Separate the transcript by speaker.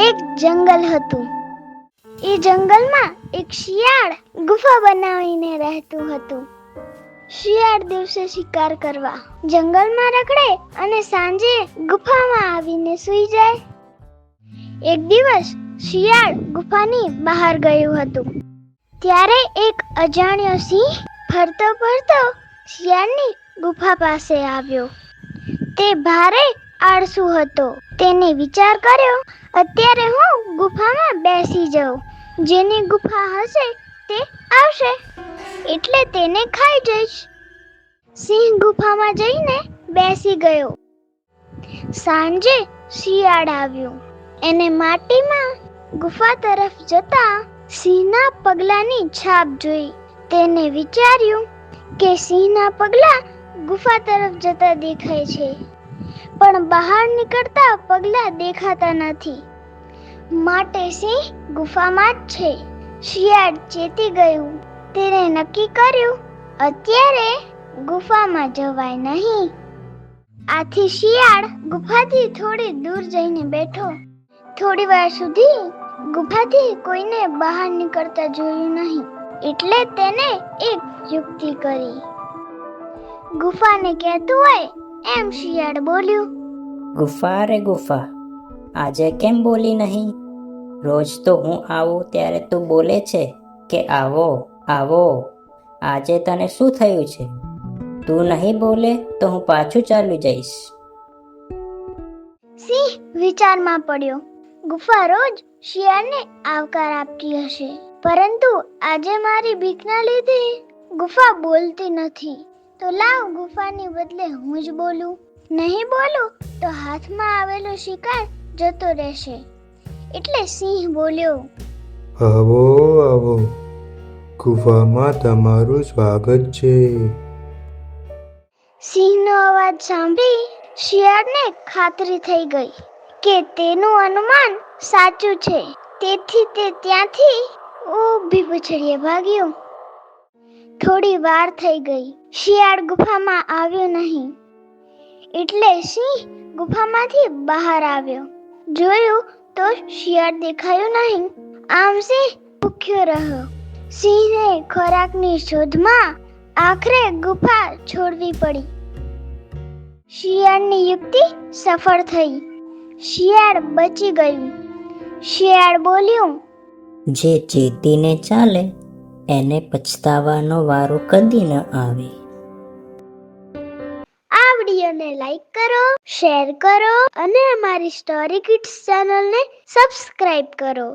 Speaker 1: એક જંગલ હતું. એ જંગલમાં એક શિયાળ ગુફા બનાવીને રહેતું હતું. શિયાળ દિવસે શિકાર કરવા જંગલમાં રખડે અને સાંજે ગુફામાં આવીને સૂઈ જાય. એક દિવસ શિયાળ ગુફાની બહાર ગયું હતું. ત્યારે એક અજાણ્યો સિંહ ફરતો ફરતો શિયાળની ગુફા પાસે આવ્યો. તે ભારે આળસુ હતો. તેને વિચાર કર્યો, અત્યારે હું ગુફામાં બેસી જાઉં. જેની ગુફા હશે તે આવશે એટલે તેને ખાઈ જઈશ. સિંહ ગુફામાં જઈને બેસી ગયો. સાંજે શિયાળ આવ્યો. એને માટીમાં ગુફા તરફ જતા સિંહના પગલાંની છાપ જોઈ. તેને વિચાર્યું કે સિંહના પગલાં ગુફા તરફ જતા દેખાય છે, પણ બહાર નીકળતા પગલાં દેખાતા નથી. માટે સિંહ ગુફામાં જ છે. શિયાળ ચેતી ગયું. તેને નક્કી કર્યું, અત્યારે ગુફામાં જવાય નહીં. આથી શિયાળ ગુફાથી થોડી દૂર જઈને બેઠો. થોડી વાર સુધી ગુફાથી કોઈને બહાર નીકળતા જોયું નહીં. એટલે તેને એક યુક્તિ કરી. ગુફાને કહેતું હોય એમ શિયાળ બોલ્યું,
Speaker 2: ગુફા રે ગુફા, આજે કેમ બોલી નહીં? રોજ તો હું આવું ત્યારે તું બોલે છે કે આવો આવો. આજે તને શું થયું છે? તું નહીં બોલે તો હું પાછું ચાલ્યું જઈશ.
Speaker 1: સિંહ વિચારમાં પડ્યો. ગુફા રોજ શિયાળને આવકાર આપતી હશે, પરંતુ આજે મારી બીકના લીધે ગુફા બોલતી નથી. તો લાવ ગુફાની બદલે હું જ બોલું. નહીં બોલું તો હાથમાં આવેલો શિકાર જતો રહેશે. એટલે સિંહ બોલ્યો,
Speaker 3: આવો આવો, ગુફામાં તમારું સ્વાગત છે.
Speaker 1: સિંહનો અવાજ સાંભળી શિયાળને ખાતરી થઈ ગઈ કે તેનું અનુમાન સાચું છે. તેથી તે ત્યાંથી ઊભી પૂંછડીએ ભાગ્યો. થોડી વાર થઈ ગઈ. શિયાળ ગુફામાં આવ્યો નહીં. એટલે સિંહ ગુફામાંથી બહાર આવ્યો. જોયું તો શિયાળ દેખાયું નહીં. આમ સિંહ ભૂખ્યો રહ્યો. સિંહને ખોરાકની શોધમાં આખરે ગુફા છોડવી પડી. શિયાળની યુક્તિ સફળ થઈ. શિયાળ બચી ગયું. શિયાળ બોલ્યું,
Speaker 2: જે ચેતીને ચાલે એને પછતાવાનો વારો કદી ન આવે.
Speaker 1: આ વિડીયોને લાઈક કરો, શેર કરો અને અમારી સ્ટોરી કિડ્સ ચેનલને સબસ્ક્રાઇબ કરો.